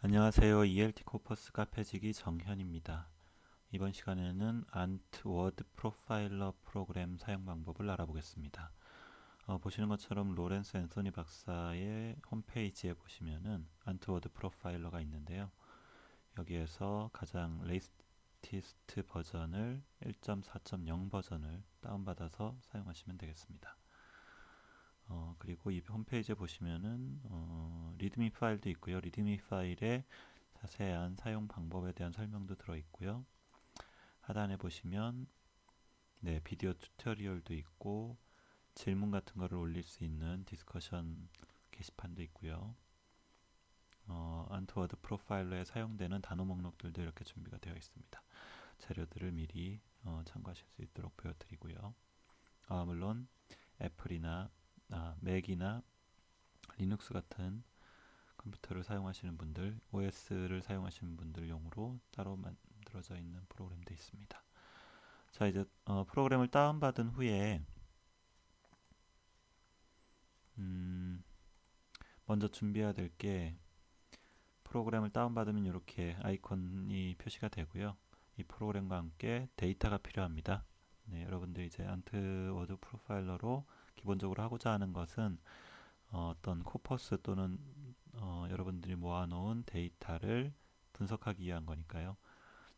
안녕하세요. ELT 코퍼스 카페지기 정현입니다. 이번 시간에는 안트 워드 프로파일러 프로그램 사용 방법을 알아보겠습니다. 보시는 것처럼 로렌스 앤소니 박사의 홈페이지에 보시면은 안트 워드 프로파일러가 있는데요. 여기에서 가장 레이티스트 버전을 1.4.0 버전을 다운받아서 사용하시면 되겠습니다. 그리고 이 홈페이지에 보시면은 리드미 파일도 있고요. 리드미 파일에 자세한 사용 방법에 대한 설명도 들어있고요. 하단에 보시면 비디오 튜토리얼도 있고 질문 같은 거를 올릴 수 있는 디스커션 게시판도 있고요. 안트워드 프로파일러에 사용되는 단어 목록들도 이렇게 준비가 되어 있습니다. 자료들을 미리 참고하실 수 있도록 보여드리고요. 물론 애플이나 맥이나 리눅스 같은 컴퓨터를 사용하시는 분들, OS를 사용하시는 분들용으로 따로 만들어져 있는 프로그램도 있습니다. 자, 이제 프로그램을 다운받은 후에 먼저 준비해야 될 게, 프로그램을 다운받으면 이렇게 아이콘이 표시가 되고요. 이 프로그램과 함께 데이터가 필요합니다. 여러분들이 이제 안트워드 프로파일러로 기본적으로 하고자 하는 것은 어떤 코퍼스 또는 여러분들이 모아놓은 데이터를 분석하기 위한 거니까요.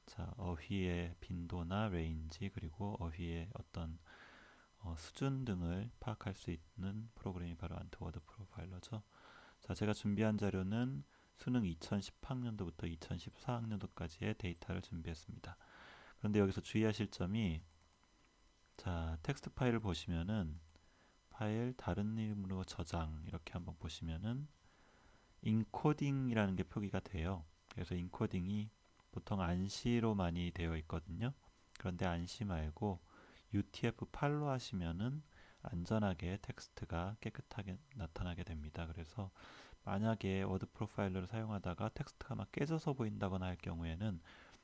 자, 어휘의 빈도나 레인지 그리고 어휘의 어떤 수준 등을 파악할 수 있는 프로그램이 바로 안트워드 프로파일러죠. 자, 제가 준비한 자료는 수능 2010학년도부터 2014학년도까지의 데이터를 준비했습니다. 그런데 여기서 주의하실 점이, 자, 텍스트 파일을 보시면은 파일 다른 이름으로 저장 이렇게 한번 보시면은 인코딩이라는 게 표기가 돼요. 그래서 인코딩이 보통 안시로 많이 되어 있거든요. 그런데 안시 말고 UTF-8로 하시면은 안전하게 텍스트가 깨끗하게 나타나게 됩니다. 그래서 만약에 워드 프로파일러를 사용하다가 텍스트가 막 깨져서 보인다거나 할 경우에는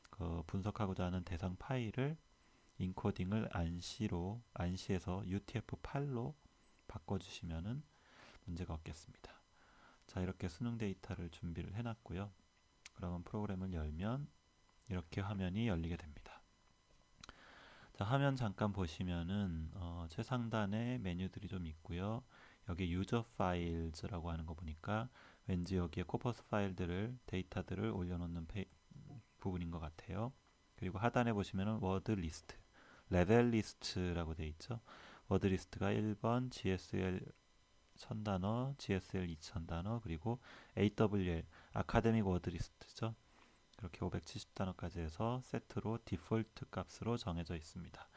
그 분석하고자 하는 대상 파일을 인코딩을 안시에서 UTF-8로 바꿔주시면은 문제가 없겠습니다. 자, 이렇게 수능 데이터를 준비를 해놨고요. 그러면 프로그램을 열면 이렇게 화면이 열리게 됩니다. 자, 화면 잠깐 보시면은 최상단에 메뉴들이 좀 있고요. 여기 유저 파일즈라고 하는 거 보니까 왠지 여기에 코퍼스 파일들을 데이터들을 올려놓는 부분인 것 같아요. 그리고 하단에 보시면은 워드 리스트, 레벨 리스트라고 되어 있죠. 워드 리스트가 1번 GSL 1000단어, GSL 2000단어, 그리고 AWL, 아카데믹 워드 리스트죠. 그렇게 570단어까지 해서 세트로 디폴트 값으로 정해져 있습니다.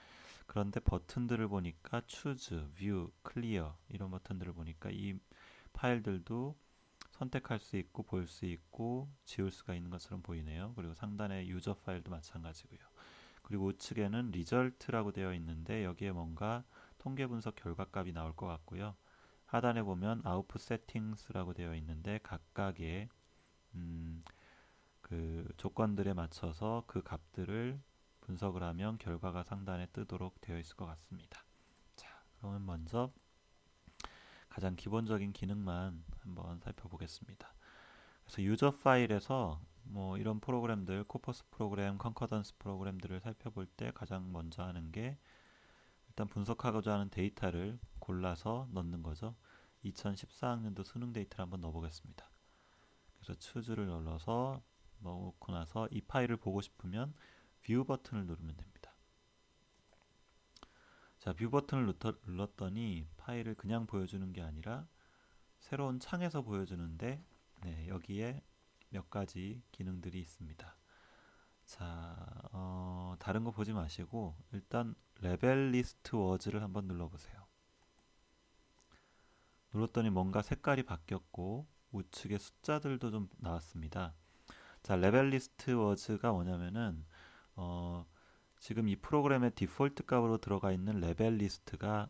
그런데 버튼들을 보니까 Choose, View, Clear 이런 버튼들을 보니까 이 파일들도 선택할 수 있고 볼 수 있고 지울 수가 있는 것처럼 보이네요. 그리고 상단에 유저 파일도 마찬가지고요. 그리고 우측에는 리절트라고 되어 있는데 여기에 뭔가 통계 분석 결과값이 나올 것 같고요. 하단에 보면 아웃풋 세팅스라고 되어 있는데 각각의 그 조건들에 맞춰서 그 값들을 분석을 하면 결과가 상단에 뜨도록 되어 있을 것 같습니다. 자, 그러면 먼저 가장 기본적인 기능만 한번 살펴보겠습니다. 그래서 유저 파일에서 뭐 이런 프로그램들, 코퍼스 프로그램, 컨커던스 프로그램들을 살펴볼 때 가장 먼저 하는 게 일단 분석하고자 하는 데이터를 골라서 넣는 거죠. 2014학년도 수능 데이터를 한번 넣어보겠습니다. 그래서 추즈를 눌러서 넣고 나서 이 파일을 보고 싶으면 뷰 버튼을 누르면 됩니다. 자, 뷰 버튼을 눌렀더니 파일을 그냥 보여주는 게 아니라 새로운 창에서 보여주는데 여기에 몇 가지 기능들이 있습니다. 자, 다른 거 보지 마시고 일단 레벨 리스트 워즈를 한번 눌러보세요. 눌렀더니 뭔가 색깔이 바뀌었고 우측에 숫자들도 좀 나왔습니다. 자, 레벨 리스트 워즈가 뭐냐면은 지금 이 프로그램의 디폴트 값으로 들어가 있는 레벨 리스트가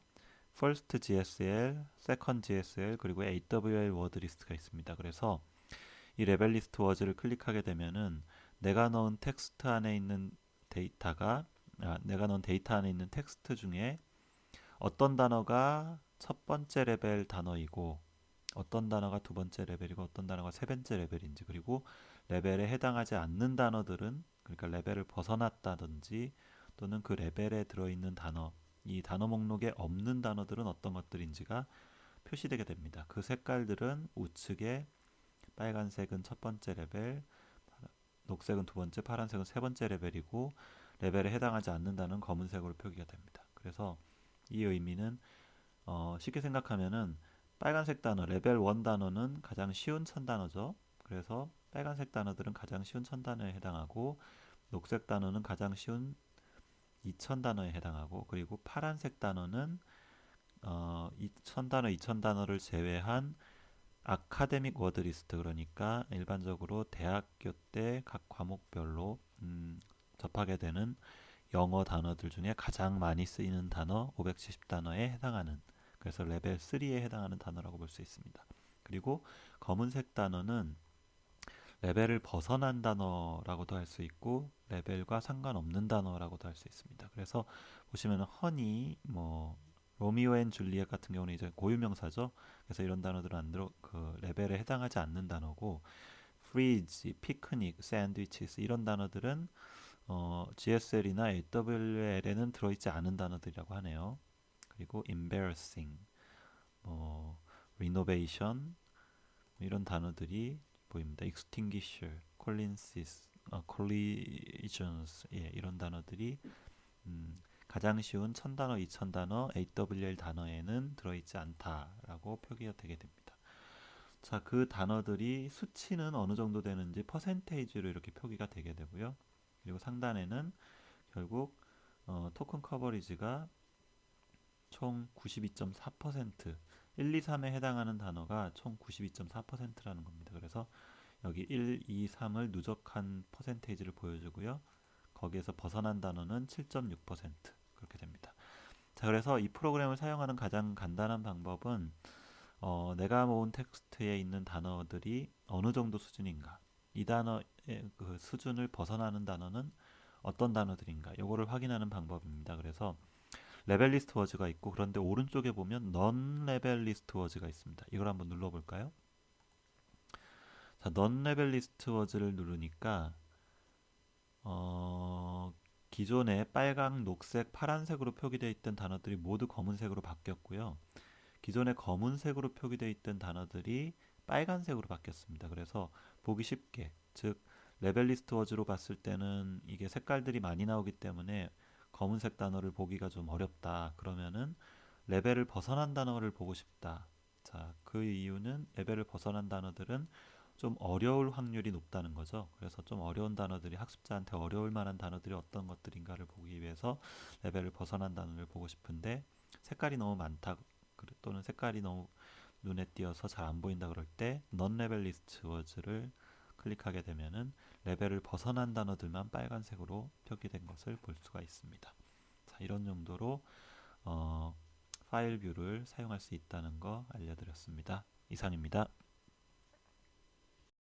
First GSL, Second GSL 그리고 AWL 워드 리스트가 있습니다. 그래서 이 레벨 리스트 워즈를 클릭하게 되면은 내가 넣은 텍스트 안에 있는 내가 넣은 데이터 안에 있는 텍스트 중에 어떤 단어가 첫 번째 레벨 단어이고 어떤 단어가 두 번째 레벨이고 어떤 단어가 세 번째 레벨인지, 그리고 레벨에 해당하지 않는 단어들은, 그러니까 레벨을 벗어났다든지 또는 그 레벨에 들어있는 단어, 이 단어 목록에 없는 단어들은 어떤 것들인지가 표시되게 됩니다. 그 색깔들은 우측에 빨간색은 첫 번째 레벨, 녹색은 두 번째, 파란색은 세 번째 레벨이고, 레벨에 해당하지 않는 단어는 검은색으로 표기가 됩니다. 그래서 이 의미는 쉽게 생각하면은 빨간색 단어, 레벨 1 단어는 가장 쉬운 천 단어죠. 그래서 빨간색 단어들은 가장 쉬운 천 단어에 해당하고, 녹색 단어는 가장 쉬운 2000 단어에 해당하고, 그리고 파란색 단어는 2000 단어, 2000 단어를 제외한 아카데믹 워드 리스트, 그러니까 일반적으로 대학교 때 각 과목별로 접하게 되는 영어 단어들 중에 가장 많이 쓰이는 단어 570단어에 해당하는, 그래서 레벨 3에 해당하는 단어라고 볼 수 있습니다. 그리고 검은색 단어는 레벨을 벗어난 단어라고도 할 수 있고 레벨과 상관없는 단어라고도 할 수 있습니다. 그래서 보시면 허니, 뭐 로미오 앤 줄리엣 같은 경우는 이제 고유명사죠. 그래서 이런 단어들은 안 들어 그 레벨에 해당하지 않는 단어고, freeze, 피크닉, 샌드위치스 이런 단어들은 GSL이나 AWL에는 들어있지 않은 단어들이라고 하네요. 그리고 embarrassing, renovation 이런 단어들이 보입니다. extinguisher, collisions, 예, 이런 단어들이 가장 쉬운 1000단어, 2000단어, AWL 단어에는 들어있지 않다라고 표기가 되게 됩니다. 자, 그 단어들이 수치는 어느 정도 되는지 퍼센테이지로 이렇게 표기가 되게 되고요. 그리고 상단에는 결국 토큰 커버리지가 총 92.4%, 1, 2, 3에 해당하는 단어가 총 92.4%라는 겁니다. 그래서 여기 1, 2, 3을 누적한 퍼센테이지를 보여주고요. 거기에서 벗어난 단어는 7.6% 그렇게 됩니다. 자, 그래서 이 프로그램을 사용하는 가장 간단한 방법은 내가 모은 텍스트에 있는 단어들이 어느 정도 수준인가, 이 단어의 그 수준을 벗어나는 단어는 어떤 단어들인가, 요거를 확인하는 방법입니다. 그래서 레벨 리스트 워즈가 있고, 그런데 오른쪽에 보면 넌 레벨 리스트 워즈가 있습니다. 이걸 한번 눌러볼까요? 자, 넌 레벨 리스트 워즈를 누르니까 기존에 빨강, 녹색, 파란색으로 표기되어 있던 단어들이 모두 검은색으로 바뀌었고요. 기존에 검은색으로 표기되어 있던 단어들이 빨간색으로 바뀌었습니다. 그래서 보기 쉽게, 즉 레벨 리스트 워즈로 봤을 때는 이게 색깔들이 많이 나오기 때문에 검은색 단어를 보기가 좀 어렵다. 그러면은 레벨을 벗어난 단어를 보고 싶다. 자, 그 이유는 레벨을 벗어난 단어들은 좀 어려울 확률이 높다는 거죠. 그래서 좀 어려운 단어들이, 학습자한테 어려울 만한 단어들이 어떤 것들인가를 보기 위해서 레벨을 벗어난 단어를 보고 싶은데, 색깔이 너무 많다 또는 색깔이 너무 눈에 띄어서 잘 안 보인다 그럴 때 non 레벨 리스트 워즈를 클릭하게 되면은 레벨을 벗어난 단어들만 빨간색으로 표기된 것을 볼 수가 있습니다. 자, 이런 용도로 파일 뷰를 사용할 수 있다는 거 알려드렸습니다. 이상입니다.